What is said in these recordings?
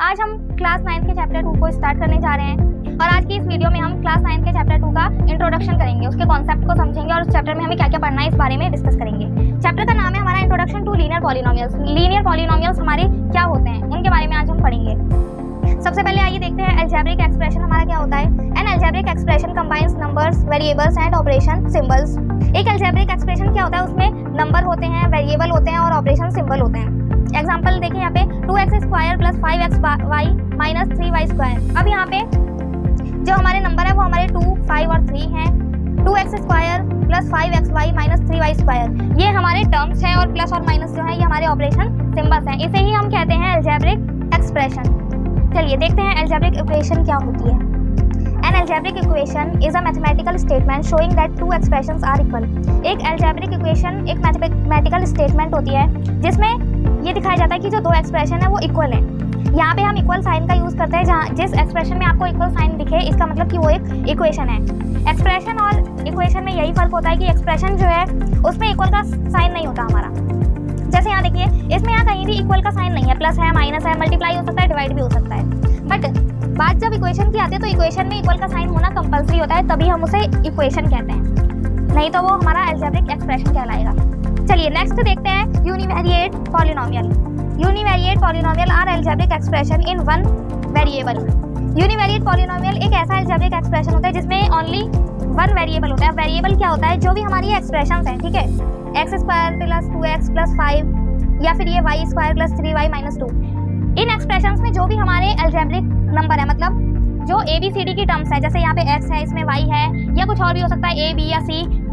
आज हम क्लास 9 के चैप्टर 2 को स्टार्ट करने जा रहे हैं और आज की इस वीडियो में हम क्लास 9 के चैप्टर 2 का इंट्रोडक्शन करेंगे, उसके कॉन्सेप्ट को समझेंगे और उस चैप्टर में हमें क्या क्या पढ़ना है इस बारे में डिस्कस करेंगे। चैप्टर का नाम है हमारा introduction to linear polynomials. Linear polynomials हमारे क्या होते हैं उनके बारे में आज हम पढ़ेंगे। सबसे पहले आइए देखते हैं अलजेब्रिक एक्सप्रेशन हमारा क्या होता है। N algebraic expression combines numbers, variables and operation symbols. एक अलजेब्रिक एक्सप्रेशन क्या होता है, उसमें नंबर होते हैं, वेरिएबल होते हैं और ऑपरेशन सिंबल होते हैं। एग्जाम्पल देखें यहाँ पे 2x square plus 5xy minus 3y square. अब यहाँ पे जो हमारे नंबर है वो हमारे 2, 5 और 3 हैं। 2x square plus 5xy minus 3y square ये हमारे टर्म्स हैं और प्लस और माइनस जो है ये हमारे ऑपरेशन सिंबल्स हैं। इसे ही हम कहते हैं अलजेब्रिक एक्सप्रेशन। चलिए देखते हैं अलजेब्रिक इक्वेशन क्या होती है। An algebraic equation is a mathematical statement showing that two expressions are equal। एक algebraic equation एक mathematical statement होती है जिसमें ये दिखाया जाता है कि जो दो एक्सप्रेशन है वो इक्वल है। यहाँ पे हम इक्वल साइन का यूज करते हैं, जहाँ जिस एक्सप्रेशन में आपको इक्वल साइन दिखे इसका मतलब कि वो एक इक्वेशन है। एक्सप्रेशन और इक्वेशन में यही फर्क होता है कि एक्सप्रेशन जो है उसमें इक्वल का साइन नहीं होता हमारा। जैसे यहाँ देखिए, इसमें यहाँ कहीं भी इक्वल का साइन नहीं है, प्लस है, माइनस है, मल्टीप्लाई हो सकता है, डिवाइड भी हो सकता है। बट बात जब इक्वेशन की आती है तो इक्वेशन में इक्वल का साइन होना कंपलसरी होता है, तभी हम उसे इक्वेशन कहते हैं, नहीं तो वो हमारा अलजेब्रिक एक्सप्रेशन कहलाएगा। चलिए नेक्स्ट देखते हैं univariate polynomial. Univariate polynomial are algebraic expression in one variable. Univariate polynomial एक ऐसा अलजेब्रिक एक्सप्रेशन होता है जिसमें ओनली वन वेरिएबल होता है। वेरिएबल क्या होता है, जो भी हमारी एक्सप्रेशंस हैं, ठीक है, x square plus 2x plus 5 या फिर ये y square plus 3y minus 2। इन एक्सप्रेशंस में जो भी हमारे अलजेब्रिक नंबर है, मतलब जो ABCD की टर्म्स है, जैसे यहाँ पे x है, इसमें y है या कुछ और भी हो सकता है A, B या C,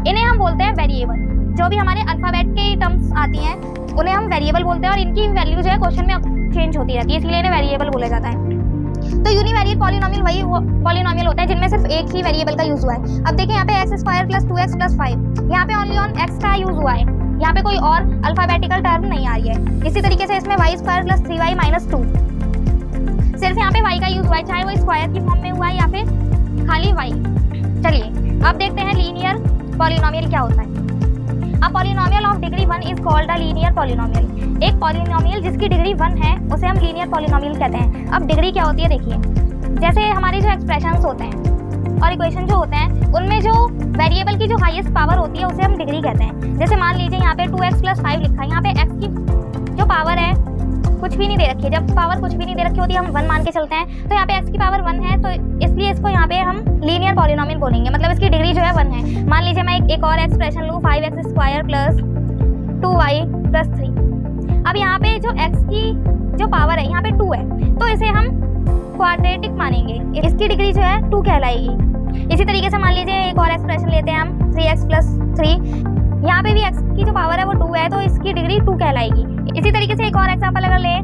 इन्हें हम बोलते हैं वेरिएबल। जो भी हमारे अल्फाबेट के टर्म्स आती हैं उन्हें हम वेरिएबल बोलते हैं और इनकी वैल्यू जो है क्वेश्चन में चेंज होती रहती है, इसलिए इन्हें वेरिएबल बोला जाता है। तो यूनिवेरिएट पॉलिनोमियल वही पॉलिनोमियल होता है जिनमें सिर्फ एक ही वेरिएबल का यूज हुआ है। अब देखिए यहाँ पे x square plus 2x plus 5, यहाँ पे ओनली ऑन x का यूज हुआ है, यहाँ पे कोई और अल्फाबेटिकल टर्म नहीं आ रही है। इसी तरीके से इसमें y square plus 3y minus 2, सिर्फ यहाँ पे y का यूज हुआ है, चाहे वो स्क्वायर की फॉर्म में हुआ है या फिर खाली y। चलिए अब देखते हैं लीनियर पॉलिनोमियल क्या होता है। A polynomial of degree 1 is called a linear polynomial। एक पॉलिनोमियल जिसकी डिग्री 1 है उसे हम लीनियर पॉलिनोमियल कहते हैं। अब डिग्री क्या होती है देखिए, जैसे हमारे जो एक्सप्रेशंस होते हैं और इक्वेशन जो होते हैं उनमें जो वेरिएबल की जो हाईएस्ट पावर होती है उसे हम डिग्री कहते हैं। जैसे मान लीजिए यहाँ पे 2x प्लस 5 लिखा है, यहाँ पे x की जो पावर है कुछ भी नहीं दे रखी है। जब पावर कुछ भी नहीं दे रखी होती है हम 1 मान के चलते हैं, तो यहाँ पे x की पावर 1 है तो इसलिए इसको यहाँ पे हम लीनियर पॉलिनोमियल बोलेंगे, मतलब इसकी डिग्री जो है 1 है। मान लीजिए मैं एक और एक्सप्रेशन लूँ 5x square plus 2y plus 3। अब यहाँ पे जो x की जो पावर है यहाँ पे 2 है तो इसे हम क्वाड्रेटिक मानेंगे, इसकी डिग्री जो है 2 कहलाएगी। इसी तरीके से मान लीजिए एक और एक्सप्रेशन लेते हैं हम 3x प्लस 3, यहाँ पे भी x की जो पावर है वो 2 है तो इसकी डिग्री 2 कहलाएगी। इसी तरीके से एक और एग्जांपल अगर ले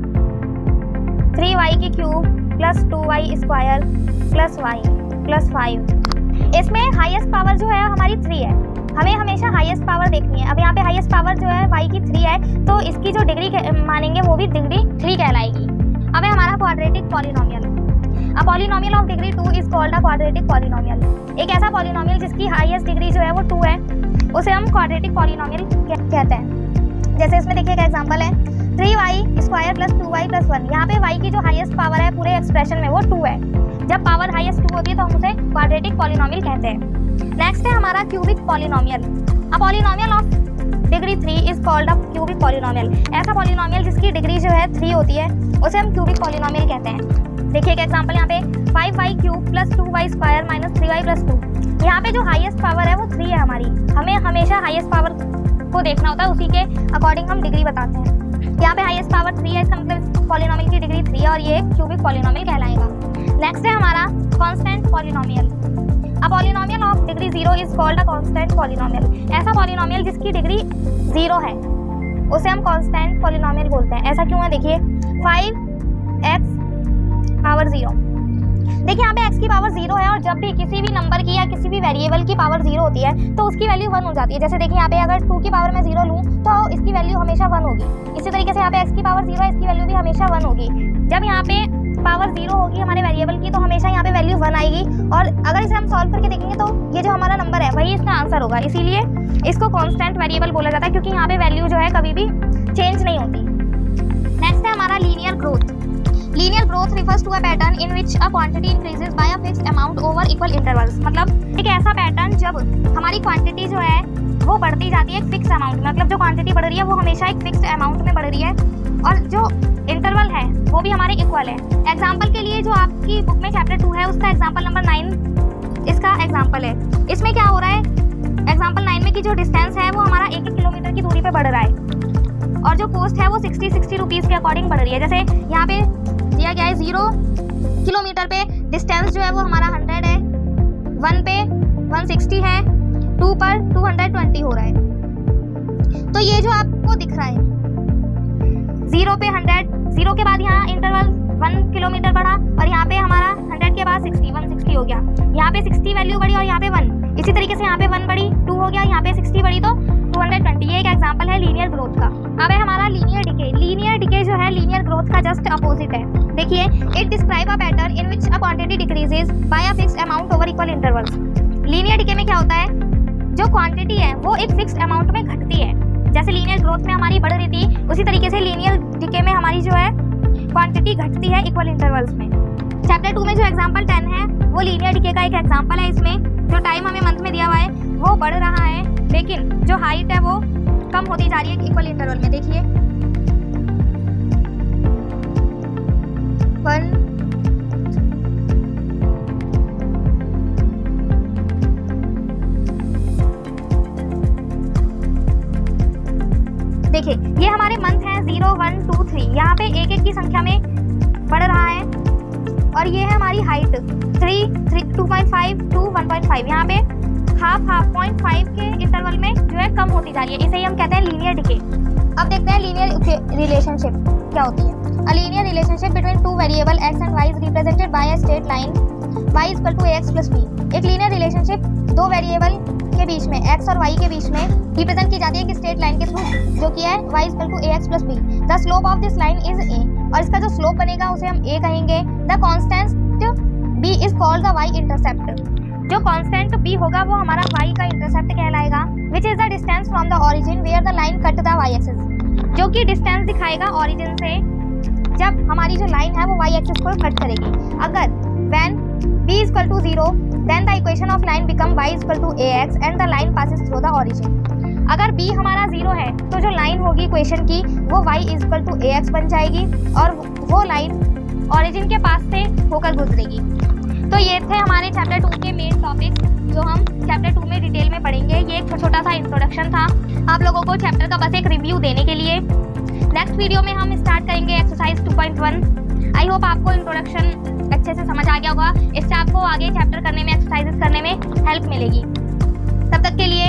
3y की cube plus 2y square plus y plus 5, इसमें हाईएस्ट पावर जो है हमारी 3 है, हमें हमेशा हाईएस्ट पावर देखनी है। अब यहाँ पे हाईएस्ट पावर जो है y की 3 है तो इसकी जो डिग्री मानेंगे वो भी डिग्री 3 कहलाएगी। अब है हमारा quadratic polynomial. A polynomial of degree 2 is called a quadratic polynomial. एक ऐसा पॉलिनोमियल जिसकी हाईएस्ट डिग्री जो है वो 2 है उसे हम क्वाड्रेटिक पॉलिनोमियल कहते हैं। जैसे इसमें देखिए एक एग्जांपल है 3y square plus 2y plus 1। यहाँ पे y की जो हाईएस्ट पावर है पूरे एक्सप्रेशन में वो 2 है। जब पावर हाईएस्ट 2 होती है तो हम उसे क्वाड्रेटिक पॉलिनोमियल कहते हैं। नेक्स्ट है हमारा cubic polynomial. A polynomial of degree 3 is called a cubic polynomial. ऐसा पॉलिनोमियल जिसकी डिग्री जो है 3 होती है उसे हम क्यूबिक पॉलिनोमियल कहते हैं। देखिए एक एग्जांपल यहाँ पे 5y cube plus 2y square minus 3y plus 2। यहाँ पे जो हाईएस्ट पावर है वो 3 है हमारी, हमें हमेशा हाईएस्ट पावर को देखना होता है, उसी के अकॉर्डिंग हम डिग्री बताते हैं। यहाँ पे हाईएस्ट पावर 3 है, इसका मतलब पॉलिनोमियल की डिग्री 3 है और ये क्यूबिक पॉलिनोमियल कहलाएगा। नेक्स्ट है हमारा constant polynomial. A polynomial of degree 0 is called a constant polynomial. ऐसा पॉलिनोमियल जिसकी डिग्री 0 है उसे हम कांस्टेंट पॉलिनोमियल बोलते हैं। ऐसा क्यों है देखिए 5x पावर 0। देखिए यहाँ पे x की पावर 0 है और जब भी किसी भी नंबर की या किसी भी वेरिएबल की पावर 0 होती है तो उसकी वैल्यू 1 हो जाती है। जैसे देखिए यहाँ पे अगर 2 की पावर में 0 लूँ तो इसकी वैल्यू हमेशा 1 होगी। इसी तरीके से यहाँ पे x की पावर 0 है, इसकी वैल्यू भी हमेशा 1 होगी। जब यहाँ पे पावर 0 होगी हमारे वेरिएबल की तो हमेशा यहाँ पे वैल्यू 1 आएगी और अगर इसे हम सॉल्व करके देखेंगे तो ये जो हमारा नंबर है वही इसका आंसर होगा। इसीलिए इसको कांस्टेंट वेरिएबल बोला जाता है क्योंकि यहाँ पे वैल्यू जो है कभी भी चेंज नहीं होती। नेक्स्ट है हमारा linear growth. Linear growth refers to a pattern in which a quantity increases by a fixed amount over equal intervals. मतलब एक ऐसा पैटर्न जब हमारी क्वांटिटी जो है वो बढ़ती जाती है एक फिक्स अमाउंट में, मतलब जो क्वांटिटी बढ़ रही है वो हमेशा एक फिक्स्ड अमाउंट में बढ़ रही है और जो इंटरवल है वो भी हमारे इक्वल है। एग्जाम्पल के लिए जो आपकी बुक में चैप्टर 2 है उसका एग्जाम्पल नंबर 9 इसका एग्जाम्पल है। इसमें क्या हो रहा है, एग्जाम्पल 9 में की जो डिस्टेंस है वो हमारा 1 किलोमीटर की दूरी पे बढ़ रहा है और जो कॉस्ट है वो 60 रुपीज़ के अकॉर्डिंग बढ़ रही है। जैसे यहाँ पे दिया गया है 0 किलोमीटर पे डिस्टेंस जो है वो हमारा 100 है, 1 पे 160 है, 2 पर 220 हो रहा है। तो ये जो आपको दिख रहा है 0 पे 100, 0 के बाद यहाँ इंटरवल 1 किलोमीटर बढ़ा और यहाँ पे हमारा 100 के बाद 160 हो गया, यहाँ पे 60 वैल्यू बढ़ी और यहाँ पे 1, इसी तरीके से यहाँ पे 1 बढ़ी 2 हो गया, यहाँ पे 60 बढ़ी तो 220। ये एक एग्जांपल है लीनियर ग्रोथ का। अब है हमारा लीनियर डिके। लीनियर डिके जो है लीनियर ग्रोथ का जस्ट अपोजिट है। देखिए, it describe a pattern in which a quantity decreases by a fixed amount over equal intervals. Linear decay में क्या होता है, जो क्वांटिटी है वो एक फिक्स्ड अमाउंट में घटती है। जैसे लीनियर ग्रोथ में हमारी बढ़ रही थी उसी तरीके से लीनियर डिके में हमारी जो है क्वांटिटी घटती है इक्वल इंटरवल्स में। चैप्टर 2 में जो एग्जांपल 10 है वो लीनियर डिके का एक एग्जांपल है। इसमें जो टाइम हमें मंथ में दिया हुआ है वो बढ़ रहा है लेकिन जो हाइट है वो कम होती जा रही है इक्वल इंटरवल में। देखिए 1 देखिए ये हमारे मंथ हैं 0, 1, 2, 3, यहाँ पे एक की संख्या में बढ़ रहा है और ये है हमारी हाइट 3, 2.5 to 1.5, यहाँ पे हाफ 0.5 के इंटरवल में जो है कम होती जा रही है। इसे ही हम कहते हैं लीनियर डिके। अब देखते हैं लीनियर रिलेशनशिप क्या होती है। A linear relationship between two variable x and y is represented by a straight line y equal to ax plus b। एक लीनियर रिलेशनशिप दो वेरिएबल के बीच में x और y के बीच में रिप्रेजेंट की जाती है एक स्ट्रेट लाइन के थ्रू जो कि है y equal to ax plus b। The slope of this line is a और इसका जो स्लोप बनेगा उसे हम a कहेंगे। The constant b is called the y intercept. जो कांस्टेंट b होगा वो हमारा y का इंटरसेप्ट कहलाएगा, which is the distance from the origin where the line cut the y axis. जो कि डिस्टेंस दिखाएगा ओरिजिन से जब हमारी जो लाइन है वो y एक्सिस को कट करेगी। अगर when b is equal to 0 then the equation of line become y is equal to ax and the line passes through the origin। अगर b हमारा 0 है तो जो लाइन होगी इक्वेशन की वो y is equal to ax बन जाएगी और वो लाइन ओरिजिन के पास से होकर गुजरेगी। तो ये थे हमारे चैप्टर 2 के मेन टॉपिक जो हम चैप्टर 2 में डिटेल में पढ़ेंगे। ये एक छोटा सा इंट्रोडक्शन था आप लोगों को चैप्टर का बस एक रिव्यू देने के लिए। नेक्स्ट वीडियो में हम स्टार्ट करेंगे एक्सरसाइज 2.1। आई होप आपको इंट्रोडक्शन अच्छे से समझ आ गया होगा, इससे आपको आगे चैप्टर करने में एक्सरसाइजेस करने में हेल्प मिलेगी। तब तक के लिए